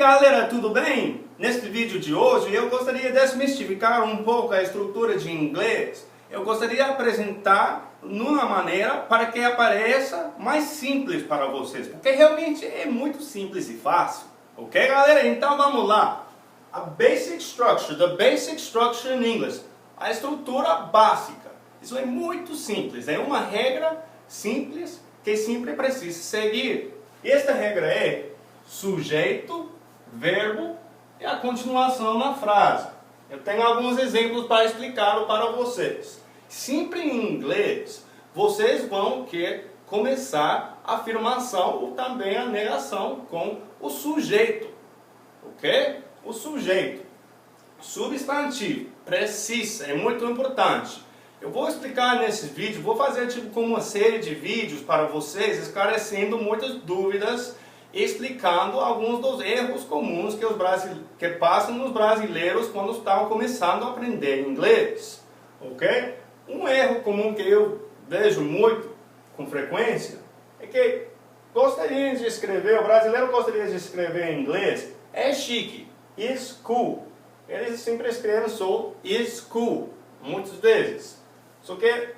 galera, tudo bem? Neste vídeo de hoje eu gostaria de desmistificar um pouco a estrutura de inglês. Eu gostaria de apresentar numa maneira para que apareça mais simples para vocês, porque realmente é muito simples e fácil. Ok, galera? Então vamos lá. A basic structure, the basic structure in English, a estrutura básica. Isso é muito simples, é uma regra simples que sempre precisa seguir. Esta regra é sujeito, verbo e a continuação na frase. Eu tenho alguns exemplos para explicá-lo para vocês. Sempre em inglês, vocês vão querer começar a afirmação ou também a negação com o sujeito. Ok? O sujeito. Substantivo. Precisa. É muito importante. Eu vou explicar nesse vídeo, vou fazer tipo como uma série de vídeos para vocês, esclarecendo muitas dúvidas, explicando alguns dos erros comuns que passam nos brasileiros quando estão começando a aprender inglês. Ok? Um erro comum que eu vejo muito com frequência é que gostaria de escrever, o brasileiro gostaria de escrever em inglês, é chique, is cool. Eles sempre escrevem só is cool, muitas vezes. Só que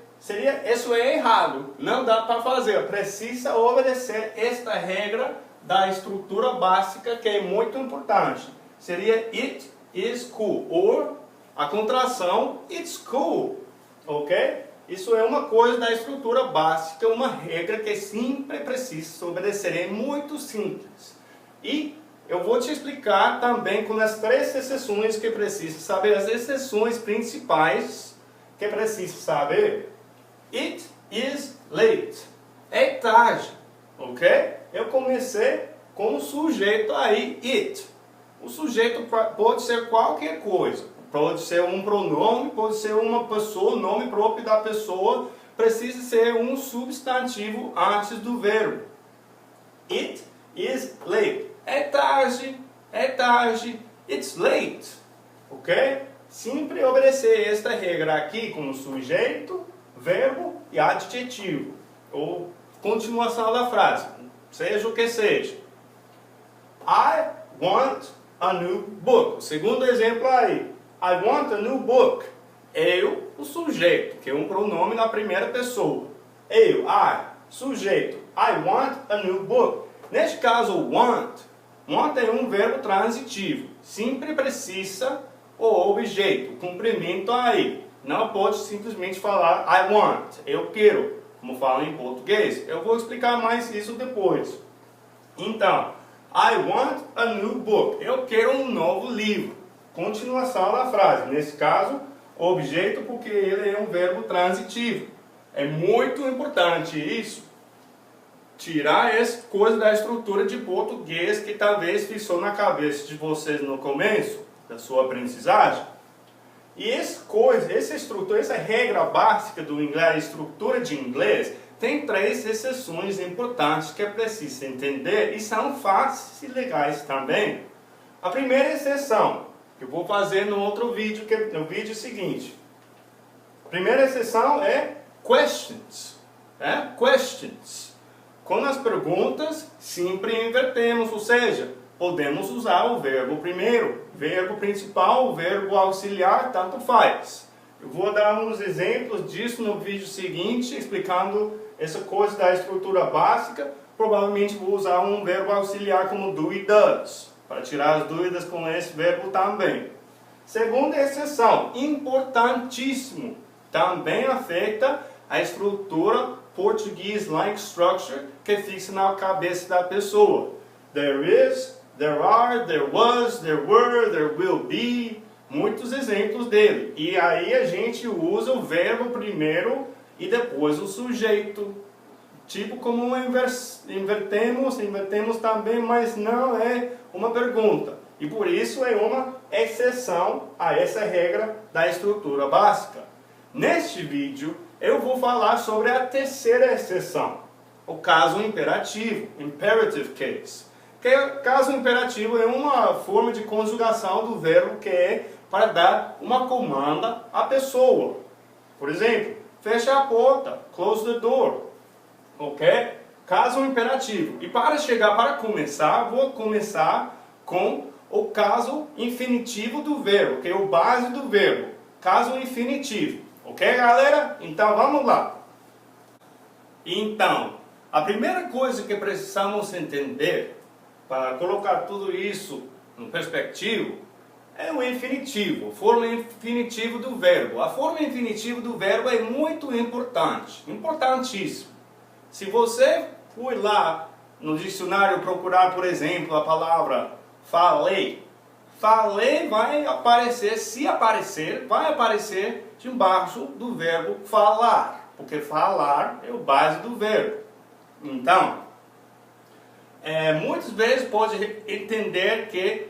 isso é errado, não dá para fazer, precisa obedecer esta regra da estrutura básica que é muito importante. Seria it is cool, ou a contração it's cool, ok? Isso é uma coisa da estrutura básica, uma regra que sempre precisa obedecer, é muito simples. E eu vou te explicar também com as 3 exceções que precisa saber, as exceções principais que precisa saber. It is late. É tarde, ok? Eu comecei com o sujeito aí, it. O sujeito pode ser qualquer coisa. Pode ser um pronome, pode ser uma pessoa, o nome próprio da pessoa. Precisa ser um substantivo antes do verbo. It is late. É tarde, it's late. Ok? Sempre obedecer esta regra aqui com o sujeito, verbo e adjetivo. Ou continuação da frase. Seja o que seja. I want a new book. O segundo exemplo aí. I want a new book. Eu, o sujeito, que é um pronome na primeira pessoa. Eu, I, sujeito. I want a new book. Neste caso, want é um verbo transitivo. Sempre precisa o objeto, o cumprimento aí. Não pode simplesmente falar I want, eu quero, como fala em português. Eu vou explicar mais isso depois. Então, I want a new book. Eu quero um novo livro. Continuação da frase. Nesse caso, objeto porque ele é um verbo transitivo. É muito importante isso. Tirar essa coisa da estrutura de português que talvez fixou na cabeça de vocês no começo da sua aprendizagem. E essa regra básica do inglês, a estrutura de inglês, tem 3 exceções importantes que é preciso entender e são fáceis e legais também. A primeira exceção, que eu vou fazer no outro vídeo, no vídeo seguinte. A primeira exceção é questions. Questions. Com as perguntas, sempre invertemos, ou seja, podemos usar o verbo primeiro, verbo principal, o verbo auxiliar, tanto faz. Eu vou dar uns exemplos disso no vídeo seguinte, explicando essa coisa da estrutura básica. Provavelmente vou usar um verbo auxiliar como do e does, para tirar as dúvidas com esse verbo também. Segunda exceção, importantíssimo, também afeta a estrutura português-like structure que fixa na cabeça da pessoa. There is, there are, there was, there were, there will be. Muitos exemplos dele. E aí a gente usa o verbo primeiro e depois o sujeito. Tipo como invertemos também, mas não é uma pergunta. E por isso é uma exceção a essa regra da estrutura básica. Neste vídeo eu vou falar sobre a terceira exceção, o caso imperativo, imperative case. Caso imperativo é uma forma de conjugação do verbo que é para dar uma comanda à pessoa. Por exemplo, feche a porta, close the door. Ok? Caso imperativo. E para começar, vou começar com o caso infinitivo do verbo, que é o base do verbo, caso infinitivo. Ok, galera? Então vamos lá. Então, a primeira coisa que precisamos entender para colocar tudo isso no perspectivo é o infinitivo, forma infinitiva do verbo. A forma infinitiva do verbo é muito importante, importantíssimo. Se você for lá no dicionário procurar, por exemplo, a palavra falei, falei vai aparecer, se aparecer, vai aparecer debaixo do verbo falar, porque falar é o base do verbo. Então, muitas vezes pode entender que,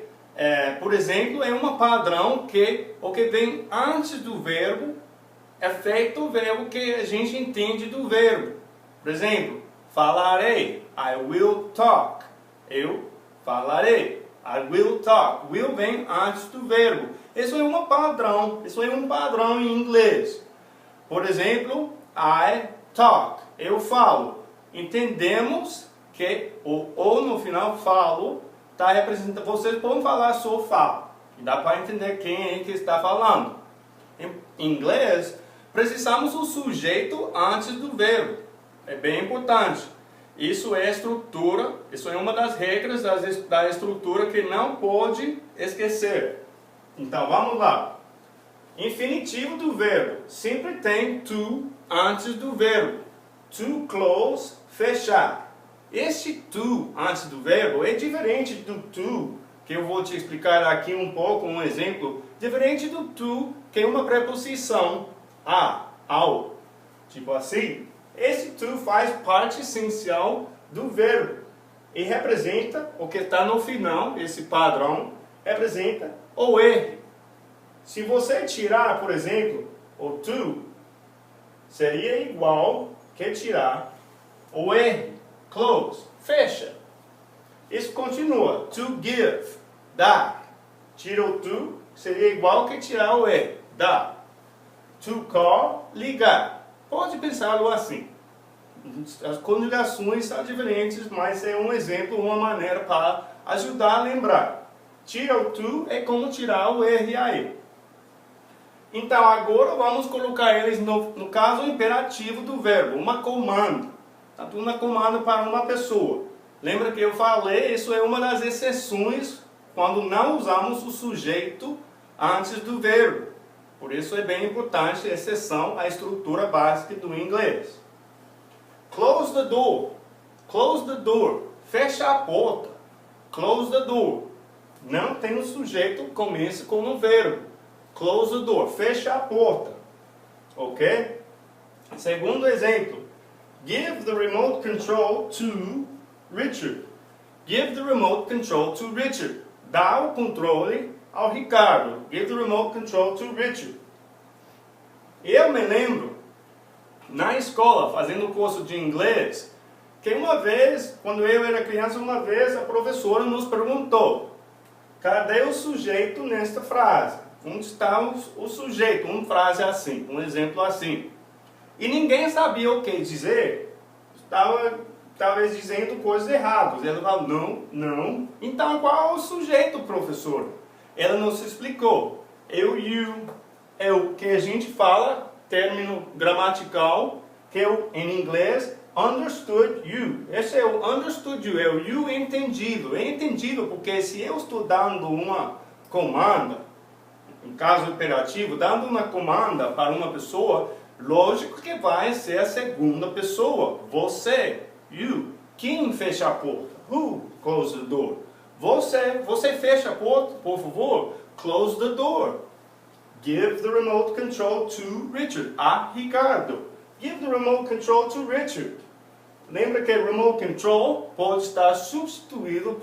por exemplo, é um padrão que o que vem antes do verbo é feito o verbo que a gente entende do verbo. Por exemplo, falarei, I will talk. Eu falarei, I will talk. Will vem antes do verbo. Isso é um padrão, em inglês. Por exemplo, I talk. Eu falo. Entendemos que o no final falo está representando. Vocês podem falar só falo. E dá para entender quem é que está falando. Em inglês, precisamos do sujeito antes do verbo. É bem importante. Isso é estrutura, isso é uma das regras da estrutura que não pode esquecer. Então vamos lá. Infinitivo do verbo sempre tem to antes do verbo. To close, fechar. Este to antes do verbo é diferente do to, que eu vou te explicar aqui um pouco, um exemplo. Diferente do to, que é uma preposição a, ao. Tipo assim. Esse to faz parte essencial do verbo e representa o que está no final, esse padrão, representa o R. Se você tirar, por exemplo, o to, seria igual que tirar o R, close, fecha. Isso continua, to give, dar. Tira o to, seria igual que tirar o R, dar. To call, ligar. Pode pensá-lo assim. As conjugações são diferentes, mas é um exemplo, uma maneira para ajudar a lembrar. Tira o to é como tirar o R aí. Então agora vamos colocar eles no caso imperativo do verbo, uma comanda. Tanto uma comanda para uma pessoa. Lembra que eu falei, isso é uma das exceções quando não usamos o sujeito antes do verbo. Por isso é bem importante a exceção à estrutura básica do inglês. Close the door. Close the door. Fecha a porta. Close the door. Não tem o sujeito, começa com o verbo. Close the door. Fecha a porta. Ok? Segundo exemplo. Give the remote control to Richard. Give the remote control to Richard. Dá o controle ao Ricardo. Give the remote control to Richard. Eu me lembro, na escola, fazendo curso de inglês, que uma vez, quando eu era criança, uma vez a professora nos perguntou: cadê o sujeito nesta frase? Onde está o sujeito? Uma frase assim, um exemplo assim. E ninguém sabia o que dizer. Estava talvez dizendo coisas erradas. Ela falou, não. Então qual é o sujeito, professor? Ela nos explicou. Eu, you, é o que a gente fala, término gramatical, que é o, em inglês, understood you. Esse é o understood you, é o you entendido. É entendido porque se eu estou dando uma comanda, em caso imperativo, dando uma comanda para uma pessoa, lógico que vai ser a segunda pessoa. Você, you. Quem fecha a porta? Who close the door? Você fecha a porta, por favor. Close the door. Give the remote control to Richard. A Ricardo. Give the remote control to Richard. Lembra que remote control pode estar substituído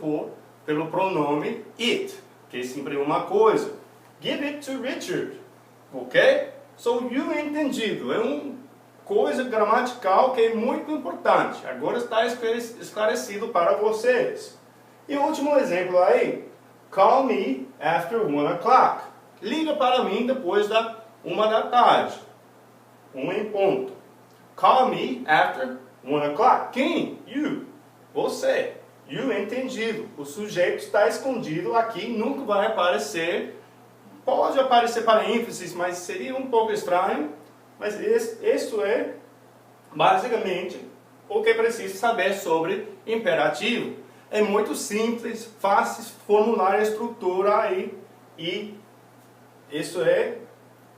pelo pronome it, que é sempre uma coisa. Give it to Richard. Ok? So, you entendido. É uma coisa gramatical que é muito importante. Agora está esclarecido para vocês. E o último exemplo aí. Call me after 1 o'clock. Liga para mim depois da 1 da tarde. 1 em ponto. Call me after 1 o'clock. Quem? You. Você. E o entendido. O sujeito está escondido aqui, nunca vai aparecer. Pode aparecer para ênfase, mas seria um pouco estranho. Mas isso é basicamente o que precisa saber sobre imperativo. É muito simples, fácil formular a estrutura aí. E isso é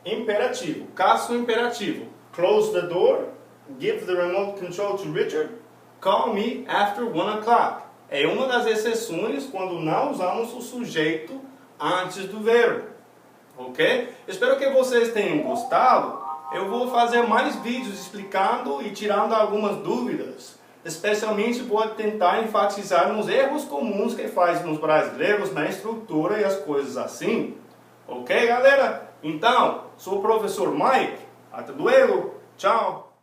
imperativo. Caso imperativo. Close the door. Give the remote control to Richard. Call me after 1 o'clock. É uma das exceções quando não usamos o sujeito antes do verbo. Ok? Espero que vocês tenham gostado. Eu vou fazer mais vídeos explicando e tirando algumas dúvidas. Especialmente vou tentar enfatizar nos erros comuns que fazem os brasileiros na estrutura e as coisas assim. Ok, galera? Então, sou o professor Mike. Até logo. Tchau.